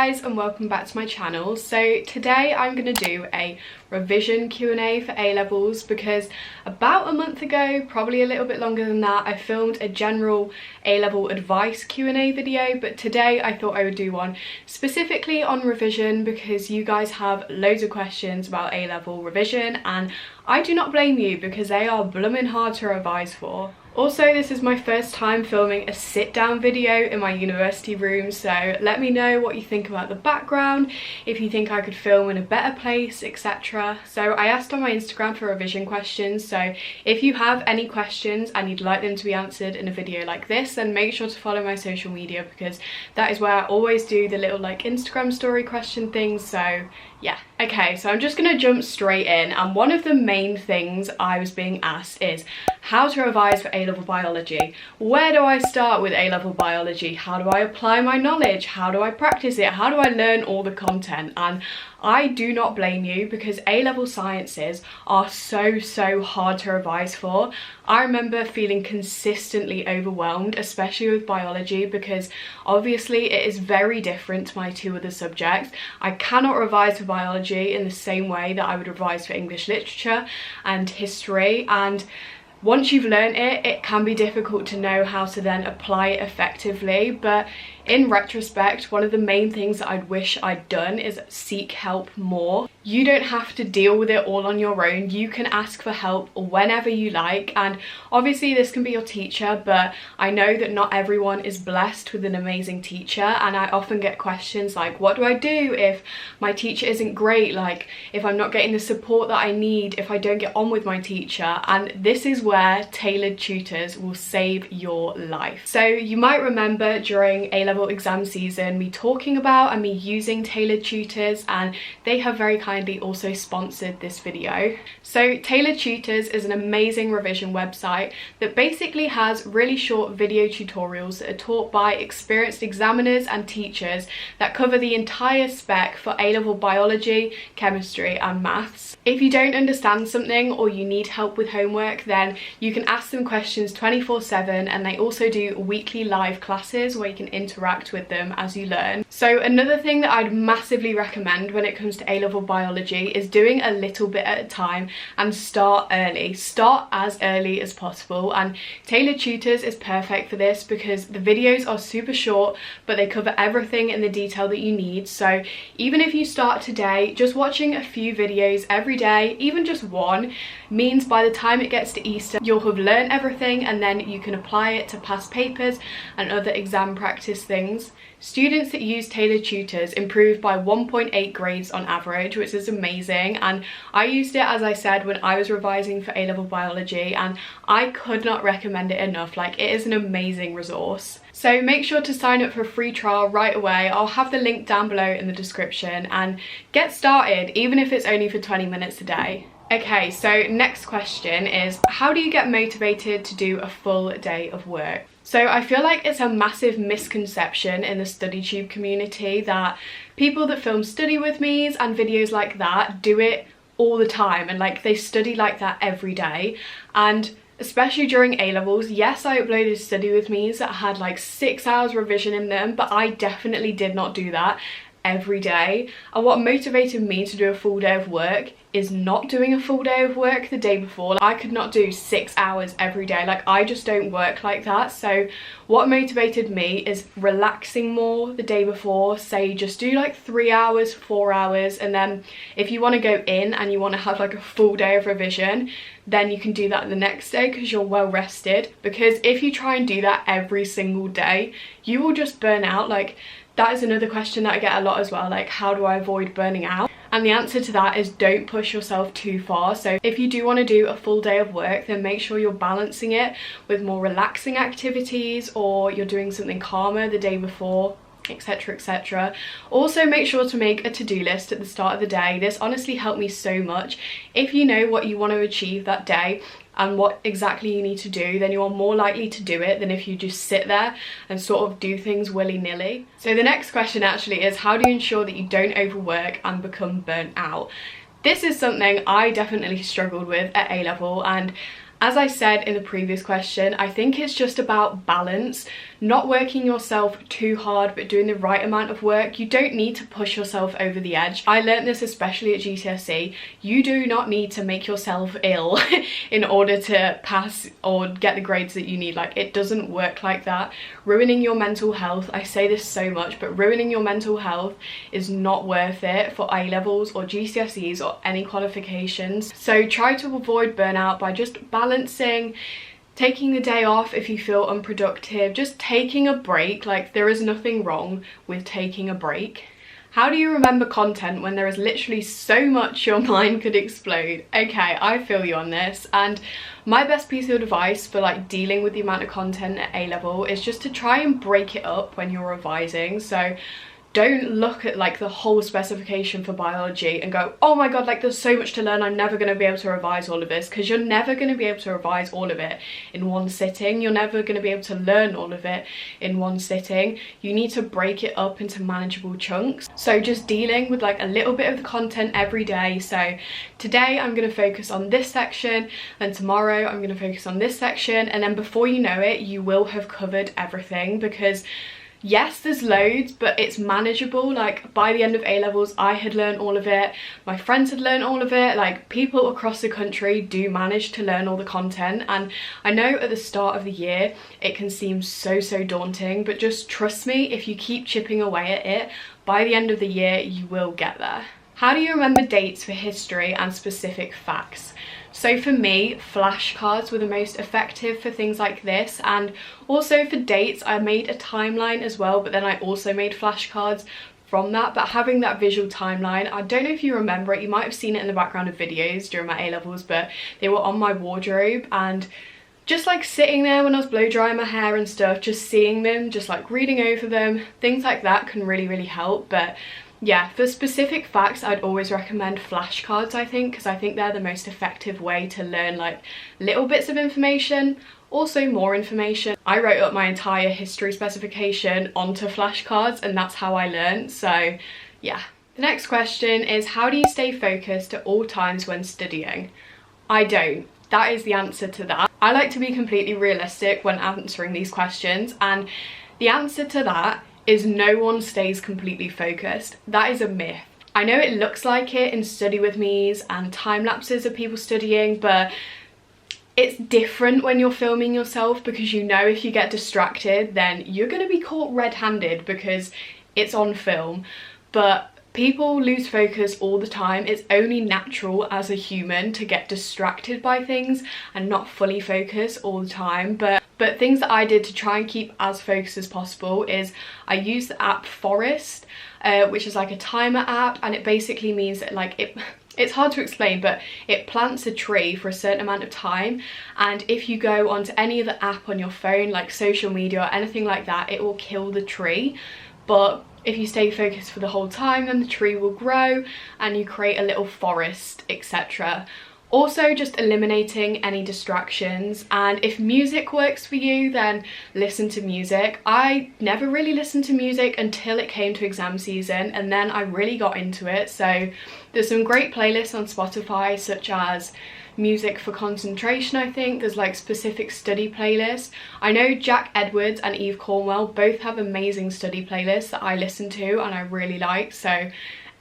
guys and welcome back to my channel. So today I'm going to do a revision Q&A for A-levels because about a month ago, probably a little bit longer than that, I filmed a general A-level advice Q&A video, but today I thought I would do one specifically on revision because you guys have loads of questions about A-level revision and I do not blame you because they are blooming hard to revise for. Also, this is my first time filming a sit-down video in my university room, so let me know what you think about the background, if you think I could film in a better place, etc. So I asked on my Instagram for revision questions, so if you have any questions and you'd like them to be answered in a video like this, then make sure to follow my social media because that is where I always do the little like Instagram story question things, so yeah. Okay, so I'm just gonna jump straight in, and one of the main things I was being asked is how to revise for A-level biology. Where do I start with A-level biology? How do I apply my knowledge? How do I practice it? How do I learn all the content? And I do not blame you because A-level sciences are so hard to revise for. I remember feeling consistently overwhelmed, especially with biology, because obviously it is very different to my two other subjects. I cannot revise for biology in the same way that I would revise for English literature and history, and once you've learned it, it can be difficult to know how to then apply it effectively. But in retrospect, one of the main things that I'd wish I'd done is seek help more. You don't have to deal with it all on your own. You can ask for help whenever you like, and obviously this can be your teacher, but I know that not everyone is blessed with an amazing teacher, and I often get questions like, what do I do if my teacher isn't great? Like, if I'm not getting the support that I need, if I don't get on with my teacher? And this is where tailored tutors will save your life. So you might remember during A-level exam season me talking about and me using tailored tutors, and they have very kindly also sponsored this video. So Tailored Tutors is an amazing revision website that basically has really short video tutorials that are taught by experienced examiners and teachers that cover the entire spec for A-level biology, chemistry and maths. If you don't understand something or you need help with homework, then you can ask them questions 24/7, and they also do weekly live classes where you can interact with them as you learn. So another thing that I'd massively recommend when it comes to A-level biology is doing a little bit at a time and start early. Start as early as possible, and Tailored Tutors is perfect for this because the videos are super short but they cover everything in the detail that you need. So even if you start today, just watching a few videos every day, even just one, means by the time it gets to Easter you'll have learned everything, and then you can apply it to past papers and other exam practice things. Students that use Tailored Tutors improve by 1.8 grades on average, which is amazing, and I used it, as I said, when I was revising for A-level biology, and I could not recommend it enough. Like, it is an amazing resource. So make sure to sign up for a free trial right away. I'll have the link down below in the description, and get started even if it's only for 20 minutes a day. Okay, so next question is, how do you get motivated to do a full day of work? So I feel like it's a massive misconception in the StudyTube community that people that film study with me's and videos like that do it all the time, and like they study like that every day. And especially during A-levels, yes, I uploaded study with me's that had like 6 hours revision in them, but I definitely did not do that every day. And what motivated me to do a full day of work is not doing a full day of work the day before. I could not do 6 hours every day. Like, I just don't work like that. So what motivated me is relaxing more the day before. Say just do like 3 hours, 4 hours, and then if you want to go in and you want to have like a full day of revision, then you can do that the next day because you're well rested. Because if you try and do that every single day, you will just burn out. Like, that is another question that I get a lot as well, like, how do I avoid burning out? And the answer to that is don't push yourself too far. So if you do want to do a full day of work, then make sure you're balancing it with more relaxing activities, or you're doing something calmer the day before, etc, etc. Also, make sure to make a to-do list at the start of the day. This honestly helped me so much. If you know what you want to achieve that day and what exactly you need to do, then you are more likely to do it than if you just sit there and sort of do things willy-nilly. So the next question actually is, how do you ensure that you don't overwork and become burnt out? This is something I definitely struggled with at A-level, and As I said in the previous question, I think it's just about balance, not working yourself too hard but doing the right amount of work. You don't need to push yourself over the edge. I learned this especially at GCSE. You do not need to make yourself ill in order to pass or get the grades that you need. Like, it doesn't work like that. Ruining your mental health, I say this so much, but ruining your mental health is not worth it for A-levels or GCSEs or any qualifications. So try to avoid burnout by just balancing, taking the day off if you feel unproductive, just taking a break. Like, there is nothing wrong with taking a break. How do you remember content when there is literally so much your mind could explode? Okay, I feel you on this, and my best piece of advice for like dealing with the amount of content at A-level is just to try and break it up when you're revising. So don't look at like the whole specification for biology and go, oh my god, like there's so much to learn, I'm never going to be able to revise all of this, because you're never going to be able to revise all of it in one sitting. You're never going to be able to learn all of it in one sitting. You need to break it up into manageable chunks. So just dealing with like a little bit of the content every day. So today I'm going to focus on this section, then tomorrow I'm going to focus on this section, and then before you know it, you will have covered everything, because yes, there's loads, but it's manageable. Like, by the end of A-levels, I had learned all of it. My friends had learned all of it. Like, people across the country do manage to learn all the content. And I know at the start of the year, it can seem so daunting, but just trust me, if you keep chipping away at it, by the end of the year, you will get there. How do you remember dates for history and specific facts? So for me, flashcards were the most effective for things like this, and also for dates I made a timeline as well, but then I also made flashcards from that. But having that visual timeline, I don't know if you remember it, you might have seen it in the background of videos during my A-levels, but they were on my wardrobe, and just like sitting there when I was blow drying my hair and stuff, just seeing them, just like reading over them, things like that can really help. But yeah, for specific facts, I'd always recommend flashcards, I think, because I think they're the most effective way to learn like little bits of information, also more information. I wrote up my entire history specification onto flashcards, and that's how I learned. So yeah. The next question is, how do you stay focused at all times when studying? I don't. That is the answer to that. I like to be completely realistic when answering these questions, and the answer to that is no one stays completely focused. That is a myth. I know it looks like it in study with me's and time lapses of people studying, but it's different when you're filming yourself, because you know if you get distracted then you're going to be caught red-handed because it's on film. But people lose focus all the time. It's only natural as a human to get distracted by things and not fully focus all the time. But things that I did to try and keep as focused as possible is I use the app Forest, which is like a timer app, and it basically means that like it's hard to explain, but it plants a tree for a certain amount of time, and if you go onto any other app on your phone, like social media or anything like that, it will kill the tree. But if you stay focused for the whole time, then the tree will grow and you create a little forest, etc. Also, just eliminating any distractions, and if music works for you, then listen to music. I never really listened to music until it came to exam season, and then I really got into it. So there's some great playlists on Spotify, such as music for concentration. I think there's like specific study playlists. I know Jack Edwards and Eve Cornwell both have amazing study playlists that I listen to and I really like, so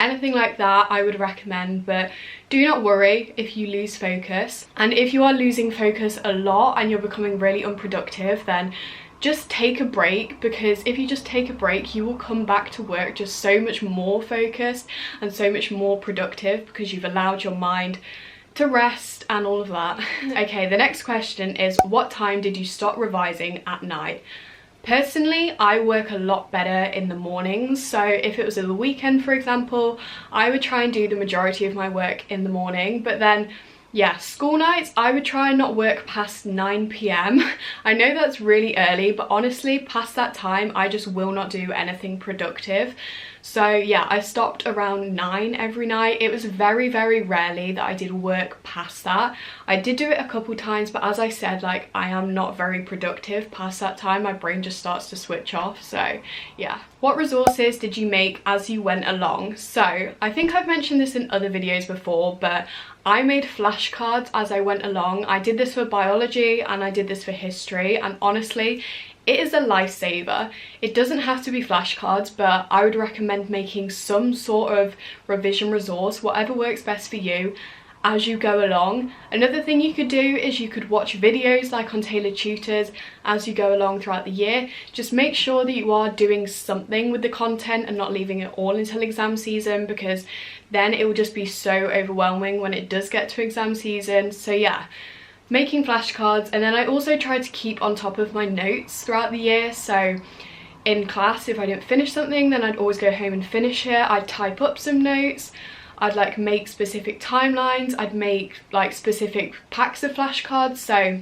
anything like that I would recommend. But do not worry if you lose focus, and if you are losing focus a lot and you're becoming really unproductive, then just take a break, because if you just take a break you will come back to work just so much more focused and so much more productive, because you've allowed your mind to rest and all of that. Okay, the next question is, what time did you stop revising at night? Personally, I work a lot better in the mornings, so if it was at the weekend, for example, I would try and do the majority of my work in the morning. But then, yeah, school nights, I would try and not work past 9 p.m. I know that's really early, but honestly, past that time, I just will not do anything productive. So yeah, I stopped around 9 every night. It was very, very rarely that I did work past that. I did do it a couple times, but as I said, like, I am not very productive past that time. My brain just starts to switch off. So yeah. What resources did you make as you went along? So I think I've mentioned this in other videos before, but I made flashcards as I went along. I did this for biology and I did this for history, and honestly, it is a lifesaver. It doesn't have to be flashcards, but I would recommend making some sort of revision resource, whatever works best for you, as you go along. Another thing you could do is you could watch videos like on Tailored Tutors as you go along throughout the year. Just make sure that you are doing something with the content and not leaving it all until exam season, because then it will just be so overwhelming when it does get to exam season. So yeah, making flashcards. And then I also tried to keep on top of my notes throughout the year. So in class, if I didn't finish something, then I'd always go home and finish it. I'd type up some notes. I'd like make specific timelines. I'd make like specific packs of flashcards. So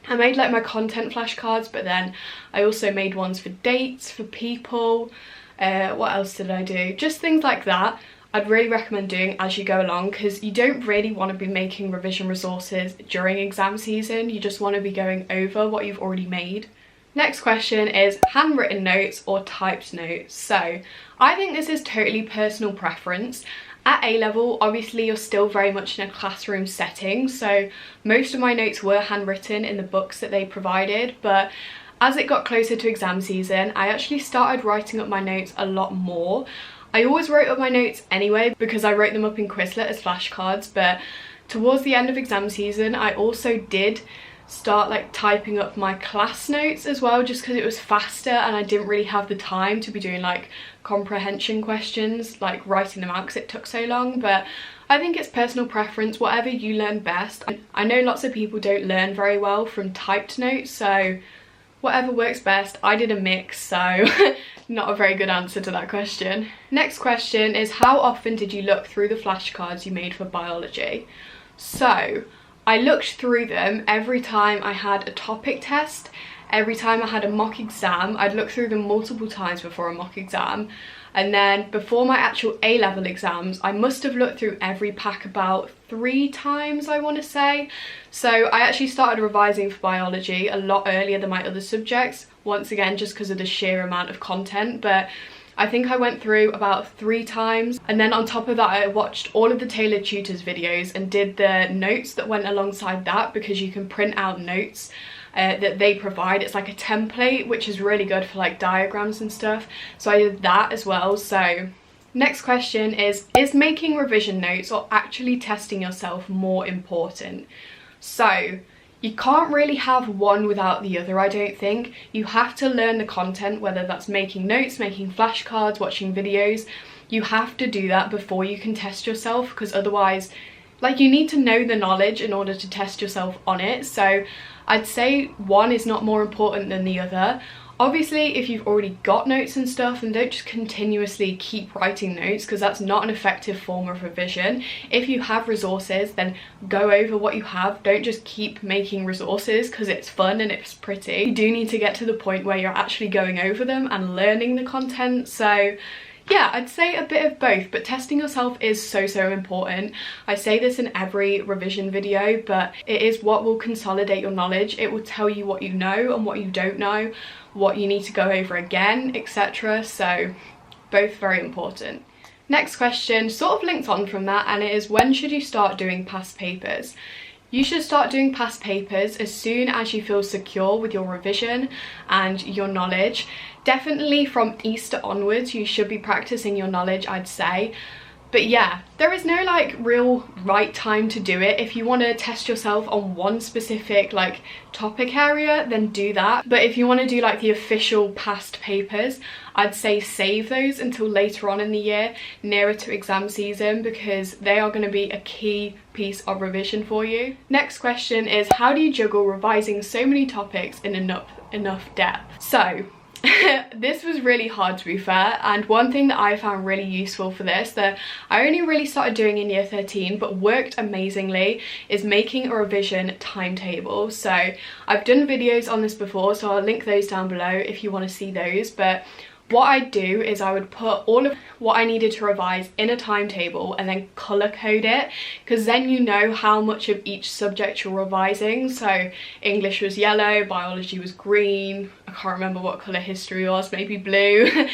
I made like my content flashcards, but then I also made ones for dates, for people. What else did I do? Just things like that. I'd really recommend doing as you go along, because you don't really want to be making revision resources during exam season. You just want to be going over what you've already made. Next question is handwritten notes or typed notes. So I think this is totally personal preference. At A-level, obviously you're still very much in a classroom setting, so most of my notes were handwritten in the books that they provided, but as it got closer to exam season, I actually started writing up my notes a lot more. I always wrote up my notes anyway because I wrote them up in Quizlet as flashcards, but towards the end of exam season I also did start like typing up my class notes as well, just because it was faster and I didn't really have the time to be doing like comprehension questions, like writing them out, because it took so long. But I think it's personal preference, whatever you learn best. I know lots of people don't learn very well from typed notes, so whatever works best. I did a mix, so not a very good answer to that question. Next question is, how often did you look through the flashcards you made for biology? So I looked through them every time I had a topic test, every time I had a mock exam. I'd look through them multiple times before a mock exam. And then before my actual A-level exams, I must have looked through every pack about 3 times, I want to say. So I actually started revising for biology a lot earlier than my other subjects, once again just because of the sheer amount of content. But I think I went through about 3 times, and then on top of that I watched all of the Tailored Tutors videos and did the notes that went alongside that, because you can print out notes that they provide. It's like a template, which is really good for like diagrams and stuff, so I did that as well. So next question is making revision notes or actually testing yourself more important? So you can't really have one without the other, I don't think. You have to learn the content, whether that's making notes, making flashcards, watching videos. You have to do that before you can test yourself, because otherwise, like, you need to know the knowledge in order to test yourself on it. So I'd say one is not more important than the other. Obviously, if you've already got notes and stuff, then don't just continuously keep writing notes, because that's not an effective form of revision. If you have resources, then go over what you have. Don't just keep making resources because it's fun and it's pretty. You do need to get to the point where you're actually going over them and learning the content. So yeah, I'd say a bit of both, but testing yourself is so important. I say this in every revision video, but it is what will consolidate your knowledge. It will tell you what you know and what you don't know, what you need to go over again, etc. So both very important. Next question sort of links on from that, and it is, when should you start doing past papers? You should start doing past papers as soon as you feel secure with your revision and your knowledge. Definitely from Easter onwards, you should be practicing your knowledge, I'd say. But yeah, there is no like real right time to do it. If you want to test yourself on one specific like topic area, then do that. But if you want to do like the official past papers, I'd say save those until later on in the year, nearer to exam season, because they are going to be a key piece of revision for you. Next question is, how do you juggle revising so many topics in enough depth? So this was really hard, to be fair, and one thing that I found really useful for this, that I only really started doing in year 13 but worked amazingly, is making a revision timetable. So I've done videos on this before, so I'll link those down below if you want to see those. But what I'd do is I would put all of what I needed to revise in a timetable and then colour code it, because then you know how much of each subject you're revising. So English was yellow, biology was green, I can't remember what colour history was, maybe blue.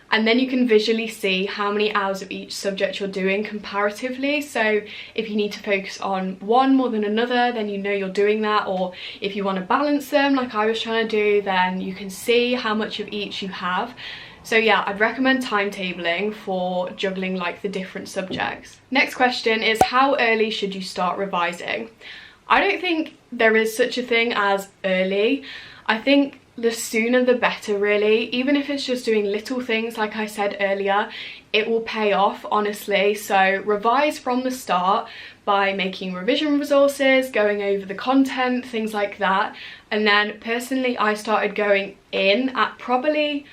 And then you can visually see how many hours of each subject you're doing comparatively. So if you need to focus on one more than another, then you know you're doing that. Or if you want to balance them like I was trying to do, then you can see how much of each you have. So yeah, I'd recommend timetabling for juggling like the different subjects. Next question is, how early should you start revising? I don't think there is such a thing as early. I think the sooner the better, really. Even if it's just doing little things like I said earlier, it will pay off, honestly. So revise from the start by making revision resources, going over the content, things like that. And then personally, I started going in at probably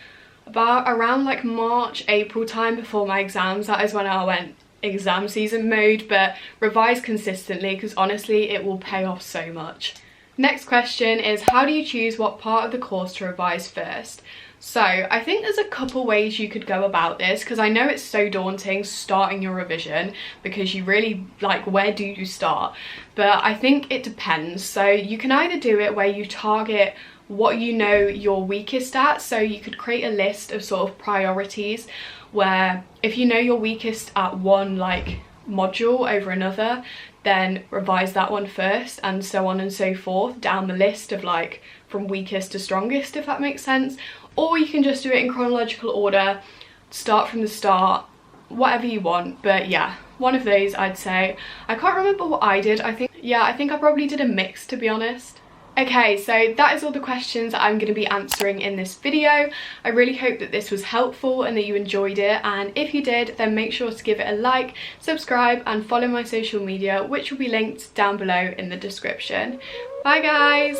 about around like March, April time before my exams. That is when I went exam season mode, but revise consistently because honestly it will pay off so much. Next question is, how do you choose what part of the course to revise first? So I think there's a couple ways you could go about this, because I know it's so daunting starting your revision because you really like, where do you start? But I think it depends. So you can either do it where you target what you know you're weakest at. So you could create a list of sort of priorities where if you know you're weakest at one like module over another, then revise that one first, and so on and so forth down the list of like from weakest to strongest, if that makes sense. Or you can just do it in chronological order, start from the start, whatever you want. But yeah, one of those I'd say. I can't remember what I did. I think I probably did a mix, to be honest. Okay, so that is all the questions that I'm going to be answering in this video. I really hope that this was helpful and that you enjoyed it, and if you did, then make sure to give it a like, subscribe and follow my social media, which will be linked down below in the description. Bye guys!